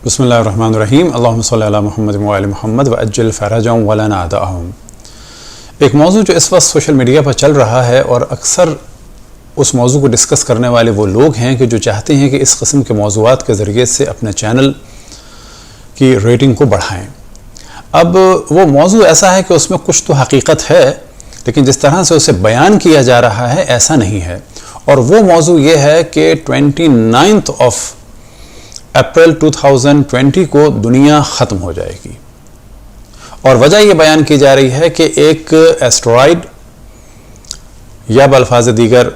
بسم اللہ الرحمن الرحیم اللہم صلی علی محمد وعلی محمد وعجل فرجهم ولنا اعداءهم۔ ایک موضوع جو اس وقت سوشل میڈیا پر چل رہا ہے اور اکثر اس موضوع کو ڈسکس کرنے والے وہ لوگ ہیں کہ جو چاہتے ہیں کہ اس قسم کے موضوعات کے ذریعے سے اپنے چینل کی ریٹنگ کو بڑھائیں۔ اب وہ موضوع ایسا ہے کہ اس میں کچھ تو حقیقت ہے، لیکن جس طرح سے اسے بیان کیا جا رہا ہے ایسا نہیں ہے، اور وہ موضوع یہ ہے کہ 29 اپریل 2020 کو دنیا ختم ہو جائے گی، اور وجہ یہ بیان کی جا رہی ہے کہ ایک ایسٹرائیڈ یا بالفاظ دیگر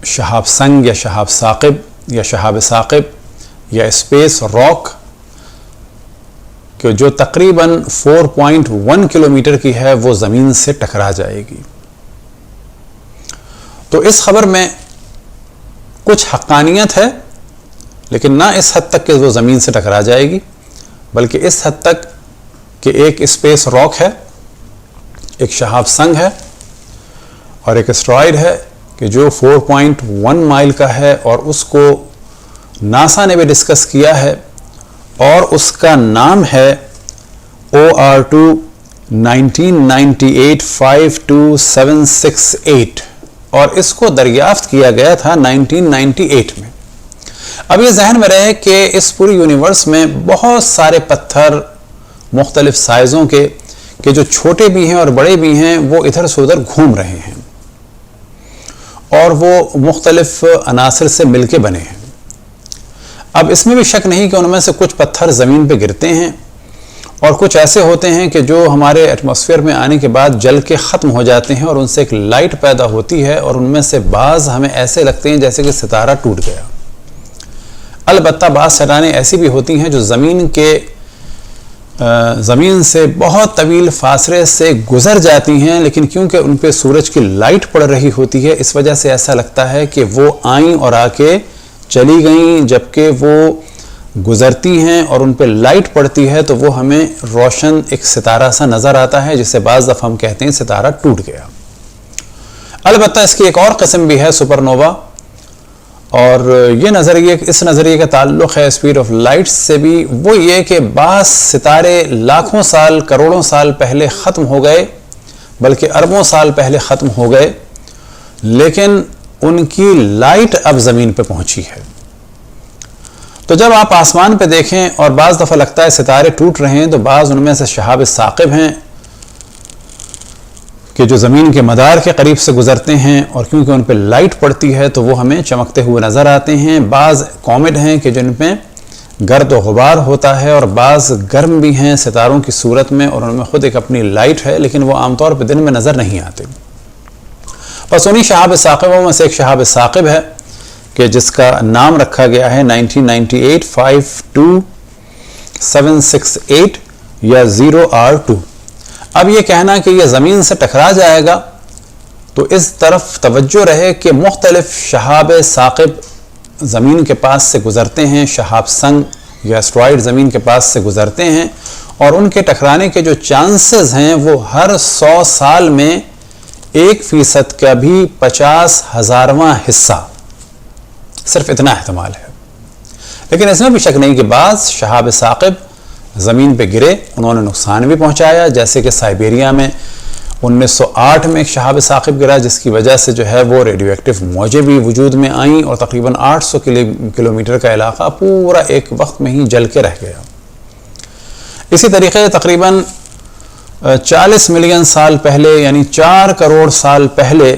شہاب سنگ یا شہاب ثاقب یا شہاب ثاقب یا اسپیس راک کہ جو تقریباً 4.1 کلومیٹر کی ہے وہ زمین سے ٹکرا جائے گی۔ تو اس خبر میں کچھ حقانیت ہے، لیکن نہ اس حد تک کہ وہ زمین سے ٹکرا جائے گی، بلکہ اس حد تک کہ ایک اسپیس راک ہے، ایک شہاب سنگ ہے اور ایک اسٹرائیڈ ہے کہ جو 4.1 مائل کا ہے، اور اس کو ناسا نے بھی ڈسکس کیا ہے، اور اس کا نام ہے OR2 1998 52768، اور اس کو دریافت کیا گیا تھا 1998 میں۔ اب یہ ذہن میں رہے کہ اس پوری یونیورس میں بہت سارے پتھر مختلف سائزوں کے کہ جو چھوٹے بھی ہیں اور بڑے بھی ہیں وہ ادھر سے ادھر گھوم رہے ہیں، اور وہ مختلف عناصر سے مل کے بنے ہیں۔ اب اس میں بھی شک نہیں کہ ان میں سے کچھ پتھر زمین پہ گرتے ہیں، اور کچھ ایسے ہوتے ہیں کہ جو ہمارے ایٹماسفیئر میں آنے کے بعد جل کے ختم ہو جاتے ہیں، اور ان سے ایک لائٹ پیدا ہوتی ہے، اور ان میں سے بعض ہمیں ایسے لگتے ہیں جیسے کہ ستارہ ٹوٹ گیا۔ البتہ بعض چٹانیں ایسی بھی ہوتی ہیں جو زمین سے بہت طویل فاصلے سے گزر جاتی ہیں، لیکن کیونکہ ان پہ سورج کی لائٹ پڑ رہی ہوتی ہے اس وجہ سے ایسا لگتا ہے کہ وہ آئیں اور آ کے چلی گئیں، جبکہ وہ گزرتی ہیں اور ان پہ لائٹ پڑتی ہے تو وہ ہمیں روشن ایک ستارہ سا نظر آتا ہے، جسے بعض دفعہ ہم کہتے ہیں ستارہ ٹوٹ گیا۔ البتہ اس کی ایک اور قسم بھی ہے سپر نووا، اور اس نظریے کا تعلق ہے اسپیڈ آف لائٹ سے بھی۔ وہ یہ کہ بعض ستارے لاکھوں سال کروڑوں سال پہلے ختم ہو گئے، بلکہ اربوں سال پہلے ختم ہو گئے، لیکن ان کی لائٹ اب زمین پہ پہنچی ہے۔ تو جب آپ آسمان پہ دیکھیں اور بعض دفعہ لگتا ہے ستارے ٹوٹ رہے ہیں، تو بعض ان میں سے شہاب ثاقب ہیں کہ جو زمین کے مدار کے قریب سے گزرتے ہیں، اور کیونکہ ان پہ لائٹ پڑتی ہے تو وہ ہمیں چمکتے ہوئے نظر آتے ہیں۔ بعض کومیٹ ہیں کہ جن پہ گرد و غبار ہوتا ہے، اور بعض گرم بھی ہیں ستاروں کی صورت میں، اور ان میں خود ایک اپنی لائٹ ہے، لیکن وہ عام طور پہ دن میں نظر نہیں آتے۔ بس انہی شہاب ثاقبوں میں سے ایک شہاب ثاقب ہے کہ جس کا نام رکھا گیا ہے 1998 52768 یا 0R2۔ اب یہ کہنا کہ یہ زمین سے ٹکرا جائے گا، تو اس طرف توجہ رہے کہ مختلف شہاب ثاقب زمین کے پاس سے گزرتے ہیں، شہاب سنگ یا اسٹرائیڈ زمین کے پاس سے گزرتے ہیں، اور ان کے ٹکرانے کے جو چانسز ہیں وہ ہر 100 سال میں 1% کا بھی 50,000واں حصہ، صرف اتنا احتمال ہے۔ لیکن اس میں بھی شک نہیں کہ بعض شہاب ثاقب زمین پہ گرے، انہوں نے نقصان بھی پہنچایا، جیسے کہ سائبیریا میں 1908 میں ایک شہاب ثاقب گرا، جس کی وجہ سے جو ہے وہ ریڈیو ایکٹیو موجیں بھی وجود میں آئیں، اور تقریباً 800 کلومیٹر کا علاقہ پورا ایک وقت میں ہی جل کے رہ گیا۔ اسی طریقے تقریباً 40 ملین سال پہلے، یعنی 4 کروڑ سال پہلے،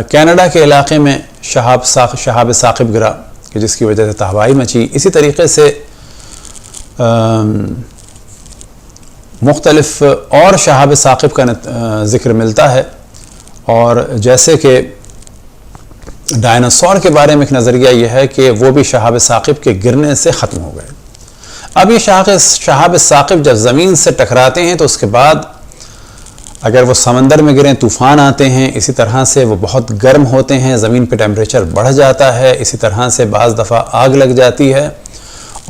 کینیڈا کے علاقے میں شہاب ثاقب گرا کہ جس کی وجہ سے تباہی مچی۔ اسی طریقے سے مختلف اور شہاب ثاقب کا ذکر ملتا ہے، اور جیسے کہ ڈائناسور کے بارے میں ایک نظریہ یہ ہے کہ وہ بھی شہاب ثاقب کے گرنے سے ختم ہو گئے۔ اب یہ شہاب ثاقب جب زمین سے ٹکراتے ہیں تو اس کے بعد اگر وہ سمندر میں گریں طوفان آتے ہیں، اسی طرح سے وہ بہت گرم ہوتے ہیں، زمین پہ ٹیمپریچر بڑھ جاتا ہے، اسی طرح سے بعض دفعہ آگ لگ جاتی ہے،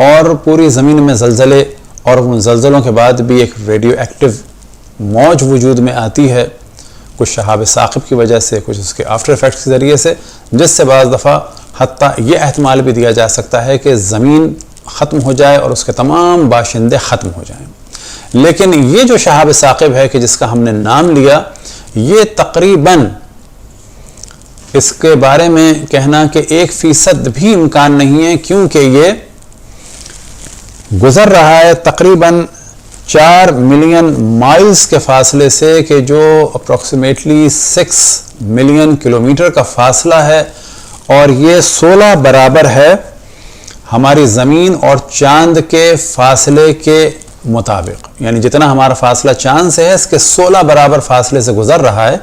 اور پوری زمین میں زلزلے، اور ان زلزلوں کے بعد بھی ایک ریڈیو ایکٹیو موج وجود میں آتی ہے، کچھ شہاب ثاقب کی وجہ سے، کچھ اس کے آفٹر ایفیکٹس کے ذریعے سے، جس سے بعض دفعہ حتیٰ یہ احتمال بھی دیا جا سکتا ہے کہ زمین ختم ہو جائے اور اس کے تمام باشندے ختم ہو جائیں۔ لیکن یہ جو شہاب ثاقب ہے کہ جس کا ہم نے نام لیا، یہ تقریباً اس کے بارے میں کہنا کہ 1% بھی امکان نہیں ہے، کیونکہ یہ گزر رہا ہے تقریباً 4 ملین مائلز کے فاصلے سے، کہ جو اپروکسیمیٹلی 6 ملین کلومیٹر کا فاصلہ ہے، اور یہ 16 برابر ہے ہماری زمین اور چاند کے فاصلے کے مطابق، یعنی جتنا ہمارا فاصلہ چاند سے ہے اس کے 16 برابر فاصلے سے گزر رہا ہے،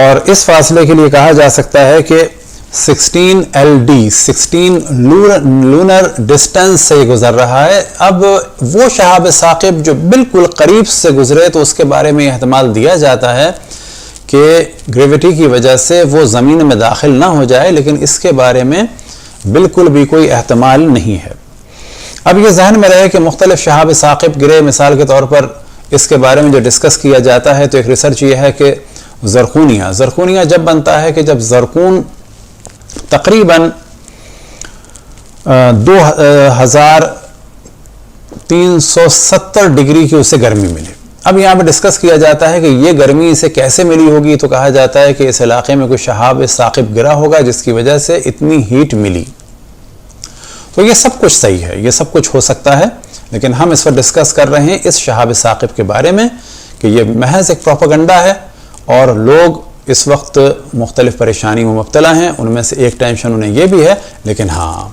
اور اس فاصلے کے لیے کہا جا سکتا ہے کہ 16 LD 16 لونر ڈسٹنس سے یہ گزر رہا ہے۔ اب وہ شہاب ثاقب جو بالکل قریب سے گزرے تو اس کے بارے میں احتمال دیا جاتا ہے کہ گریویٹی کی وجہ سے وہ زمین میں داخل نہ ہو جائے، لیکن اس کے بارے میں بالکل بھی کوئی احتمال نہیں ہے۔ اب یہ ذہن میں رہے کہ مختلف شہاب ثاقب گرے، مثال کے طور پر اس کے بارے میں جو ڈسکس کیا جاتا ہے تو ایک ریسرچ یہ ہے کہ زرخونیہ جب بنتا ہے کہ جب زرخون تقریباً 2370 ڈگری کی اسے گرمی ملے۔ اب یہاں پہ ڈسکس کیا جاتا ہے کہ یہ گرمی اسے کیسے ملی ہوگی، تو کہا جاتا ہے کہ اس علاقے میں کوئی شہاب ثاقب گرا ہوگا جس کی وجہ سے اتنی ہیٹ ملی۔ تو یہ سب کچھ صحیح ہے، یہ سب کچھ ہو سکتا ہے، لیکن ہم اس پر ڈسکس کر رہے ہیں اس شہاب ثاقب کے بارے میں کہ یہ محض ایک پروپیگنڈا ہے، اور لوگ اس وقت مختلف پریشانی میں مبتلا ہیں۔ ان میں سے ایک ٹینشن انہیں یہ بھی ہے، لیکن ہاں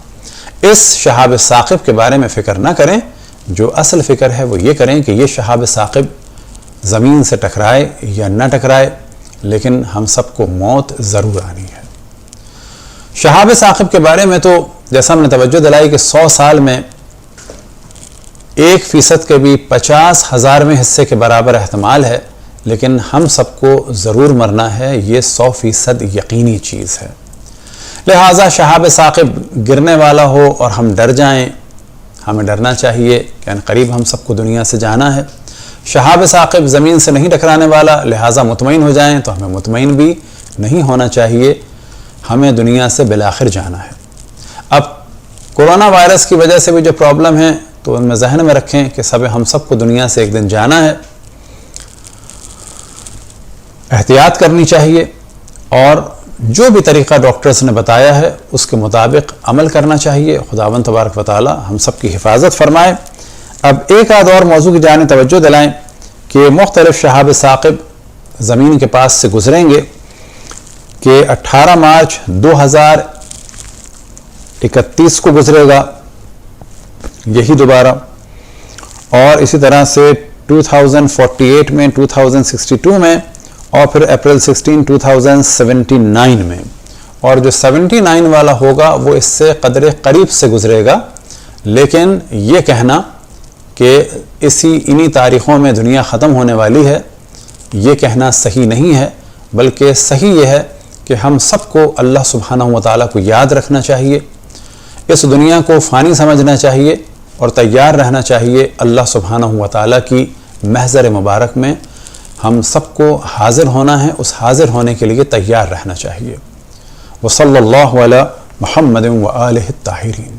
اس شہاب ثاقب کے بارے میں فکر نہ کریں، جو اصل فکر ہے وہ یہ کریں کہ یہ شہاب ثاقب زمین سے ٹکرائے یا نہ ٹکرائے، لیکن ہم سب کو موت ضرور آنی ہے۔ شہاب ثاقب کے بارے میں تو جیسا ہم نے توجہ دلائی کہ 100 سال میں 1% کے بھی 50,000ویں حصے کے برابر احتمال ہے، لیکن ہم سب کو ضرور مرنا ہے، یہ 100% یقینی چیز ہے۔ لہٰذا شہاب ثاقب گرنے والا ہو اور ہم ڈر جائیں، ہمیں ڈرنا چاہیے کہ ان قریب ہم سب کو دنیا سے جانا ہے۔ شہاب ثاقب زمین سے نہیں ٹکرانے والا، لہٰذا مطمئن ہو جائیں، تو ہمیں مطمئن بھی نہیں ہونا چاہیے، ہمیں دنیا سے بالآخر جانا ہے۔ اب کورونا وائرس کی وجہ سے بھی جو پرابلم ہے تو ان میں ذہن میں رکھیں کہ ہم سب کو دنیا سے ایک دن جانا ہے، احتیاط کرنی چاہیے، اور جو بھی طریقہ ڈاکٹرز نے بتایا ہے اس کے مطابق عمل کرنا چاہیے۔ خداوند تبارک و تعالی ہم سب کی حفاظت فرمائے۔ اب ایک آدھ اور موضوع کی جانب توجہ دلائیں کہ مختلف شہاب ثاقب زمین کے پاس سے گزریں گے، کہ 18 مارچ 2031 کو گزرے گا یہی دوبارہ، اور اسی طرح سے 2048 میں، 2062 میں، اور پھر اپریل 16 2079 میں، اور جو 79 والا ہوگا وہ اس سے قدر قریب سے گزرے گا۔ لیکن یہ کہنا کہ انہی تاریخوں میں دنیا ختم ہونے والی ہے، یہ کہنا صحیح نہیں ہے، بلکہ صحیح یہ ہے کہ ہم سب کو اللہ سبحانہ و تعالیٰ کو یاد رکھنا چاہیے، اس دنیا کو فانی سمجھنا چاہیے، اور تیار رہنا چاہیے اللہ سبحانہ و تعالیٰ کی محضر مبارک میں ہم سب کو حاضر ہونا ہے، اس حاضر ہونے کے لیے تیار رہنا چاہیے۔ وصلی اللہ علی محمد و آلہ الطاہرین۔